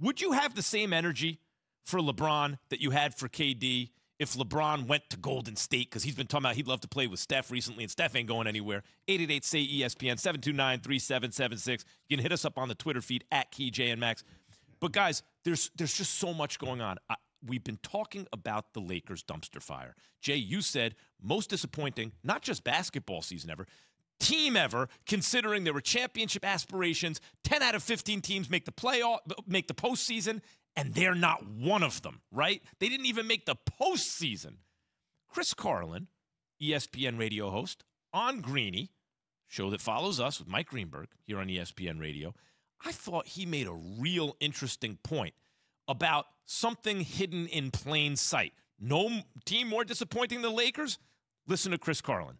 Would you have the same energy for LeBron that you had for KD if LeBron went to Golden State? Because he's been talking about he'd love to play with Steph recently, and Steph ain't going anywhere. 888-SAY-ESPN, 729-3776. You can hit us up on the Twitter feed at KeyJWill. But, guys, there's just so much going on. We've been talking about the Lakers dumpster fire. Jay, you said most disappointing, not just basketball season ever, team ever, considering there were championship aspirations. 10 out of 15 teams make the postseason, and they're not one of them, right? They didn't even make the postseason. Chris Carlin, ESPN radio host, on Greeny, show that follows us with Mike Greenberg here on ESPN Radio, I thought he made a real interesting point about something hidden in plain sight. No team more disappointing than the Lakers? Listen to Chris Carlin.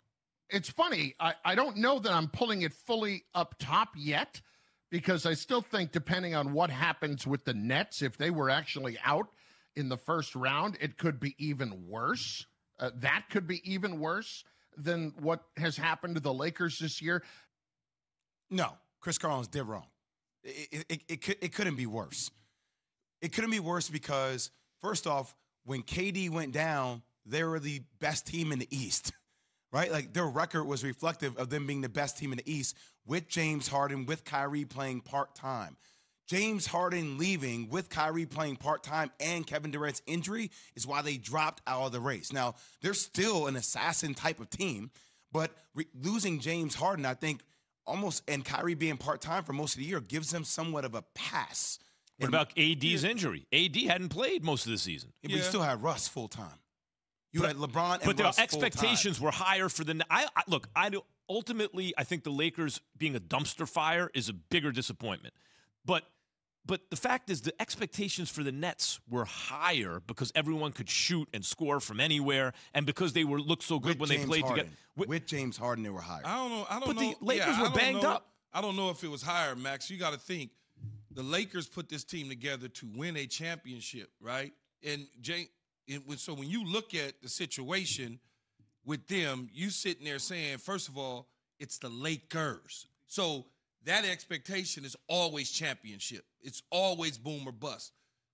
It's funny. I don't know that I'm pulling it fully up top yet, because I still think, depending on what happens with the Nets, if they were actually out in the first round, it could be even worse. That could be even worse than what has happened to the Lakers this year. No, Chris Carlin's dead wrong. It couldn't be worse. It couldn't be worse because, first off, when KD went down, they were the best team in the East, right? Like, their record was reflective of them being the best team in the East with James Harden, with Kyrie playing part-time. James Harden leaving with Kyrie playing part-time and Kevin Durant's injury is why they dropped out of the race. Now, they're still an assassin type of team, but losing James Harden, I think, almost, and Kyrie being part-time for most of the year gives them somewhat of a pass. What about AD's injury? AD hadn't played most of the season. Yeah, but you still had Russ full-time. You had LeBron and but Russ the expectations full-time. were higher for the – ultimately, I think the Lakers being a dumpster fire is a bigger disappointment. But the fact is the expectations for the Nets were higher because everyone could shoot and score from anywhere, and because they looked so good when they played together. With James Harden, they were higher. I don't know. But the Lakers were banged up. I don't know if it was higher, Max. You got to think. The Lakers put this team together to win a championship, right? And so when you look at the situation with them, you sitting there saying, first of all, it's the Lakers. So that expectation is always championship. It's always boom or bust.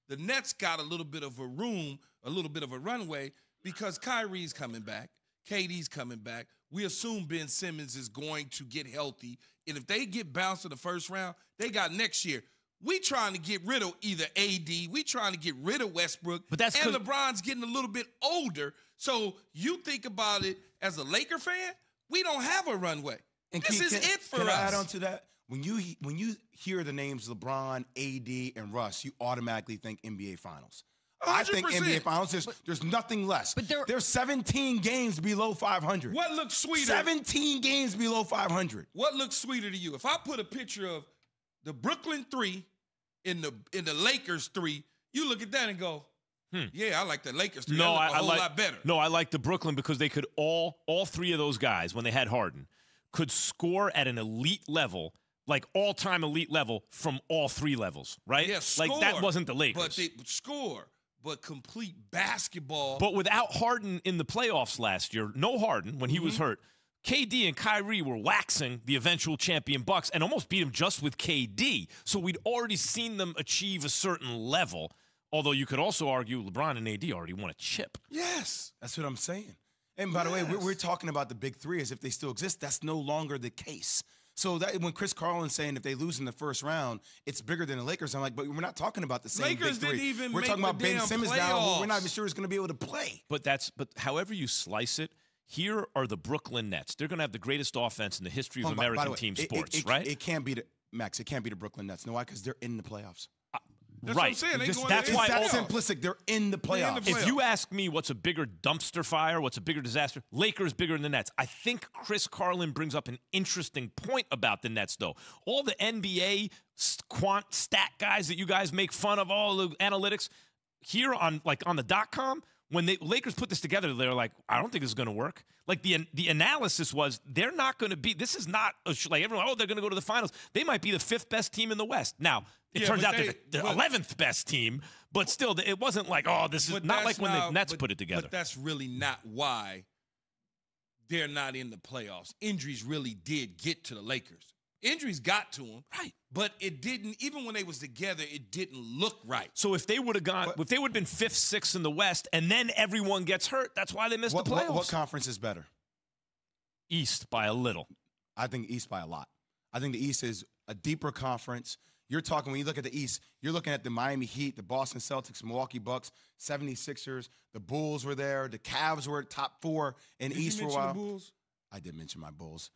The Nets got a little bit of a runway because Kyrie's coming back. KD's coming back. We assume Ben Simmons is going to get healthy. And if they get bounced in the first round, they got next year. We trying to get rid of either AD. We trying to get rid of Westbrook. But that's and LeBron's getting a little bit older. So you think about it as a Laker fan, we don't have a runway. And this is it for us. Can I add on to that? When you hear the names LeBron, AD, and Russ, you automatically think NBA Finals. 100%. I think NBA Finals, there's nothing less. But there's 17 games below 500. What looks sweeter? 17 games below 500. What looks sweeter to you? If I put a picture of the Brooklyn 3 in the Lakers 3, you look at that and go, yeah, I like the Lakers 3. No, a whole lot better. No, I like the Brooklyn because they could all three of those guys, when they had Harden, could score at an elite level, like all-time elite level from all three levels, right? Yeah, score. Like that wasn't the Lakers. But they score, but complete basketball. But without Harden in the playoffs last year, no Harden when he was hurt, KD and Kyrie were waxing the eventual champion Bucks and almost beat him just with KD. So we'd already seen them achieve a certain level, although you could also argue LeBron and AD already won a chip. Yes, that's what I'm saying. And by the way, we're talking about the big three as if they still exist. That's no longer the case. So that when Chris Carlin's saying if they lose in the first round, it's bigger than the Lakers, I'm like, but we're not talking about the same Lakers big three. Didn't even we're make talking about Ben damn Simmons playoffs. now. We're not even sure he's going to be able to play. But however you slice it, here are the Brooklyn Nets. They're going to have the greatest offense in the history of American team sports, right? It can't be Max. It can't be the Brooklyn Nets. No, why? Because they're in the playoffs. That's right. what I'm saying. That's why that's simplistic. They're in the playoffs. If you ask me what's a bigger dumpster fire, what's a bigger disaster, Lakers bigger than the Nets. I think Chris Carlin brings up an interesting point about the Nets, though. All the NBA quant stat guys that you guys make fun of, all the analytics, here on the .com, when the Lakers put this together, they're like, I don't think this is going to work. Like the analysis was, they're not going to be. This is not like everyone. Oh, they're going to go to the finals. They might be the 5th best team in the West. Now it turns out they're the 11th best team, but still, it wasn't like, oh, this is not like when the Nets put it together. But that's really not why they're not in the playoffs. Injuries really did get to the Lakers. Injuries got to them. Right. But it didn't, even when they was together, it didn't look right. So if they would have been 5th, 6th in the West, and then everyone gets hurt, that's why they missed the playoffs. What conference is better? East by a little. I think East by a lot. I think the East is a deeper conference. You're talking, when you look at the East, you're looking at the Miami Heat, the Boston Celtics, Milwaukee Bucks, 76ers, the Bulls were there, the Cavs were top 4 in East for a while. The Bulls? I did mention my Bulls.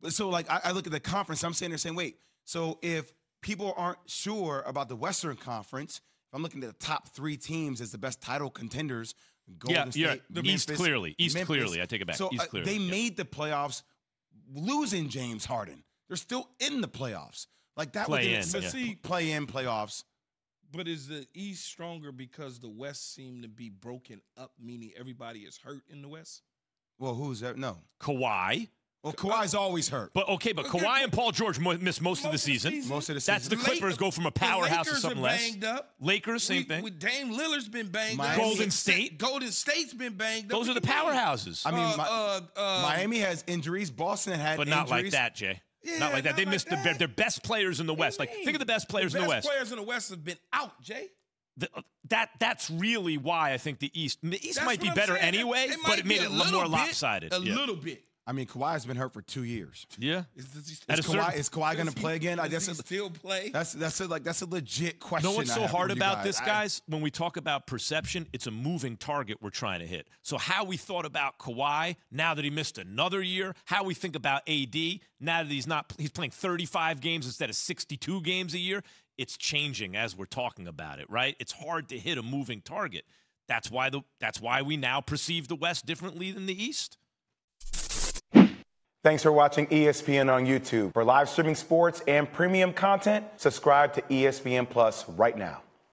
But so, like, I look at the conference, I'm sitting there saying, wait, so if people aren't sure about the Western Conference, if I'm looking at the top 3 teams as the best title contenders, Golden State, East Memphis, clearly. East Memphis. clearly. I take it back. So East clearly. they made the playoffs losing James Harden. They're still in the playoffs. Like that Play was in, play in playoffs. But is the East stronger because the West seemed to be broken up, meaning everybody is hurt in the West? Well, who's that? No. Kawhi. Well, Kawhi's always hurt. But Kawhi and Paul George missed most of the season. Most of the season. That's the Clippers go from a powerhouse to something less. Lakers are banged up. Lakers, same thing. Dame Lillard's been banged up. Golden State. Golden State's been banged up. Those are the powerhouses. I mean, Miami has injuries. Boston had but injuries. not like that, Jay. Yeah, not like that. They missed their best players in the West. Like, think of the best players in the West. The best players in the West have been out, Jay. That's really why I think the East might be better anyway, but it made it more lopsided. A little bit. I mean, Kawhi's been hurt for 2 years. Yeah. Is Kawhi going to play again? Does he still play? That's a legit question. You know what's so hard about this, guys? When we talk about perception, it's a moving target we're trying to hit. So how we thought about Kawhi now that he missed another year, how we think about AD now that he's playing 35 games instead of 62 games a year, it's changing as we're talking about it, right? It's hard to hit a moving target. That's why we now perceive the West differently than the East. Thanks for watching ESPN on YouTube. For live streaming sports and premium content, subscribe to ESPN Plus right now.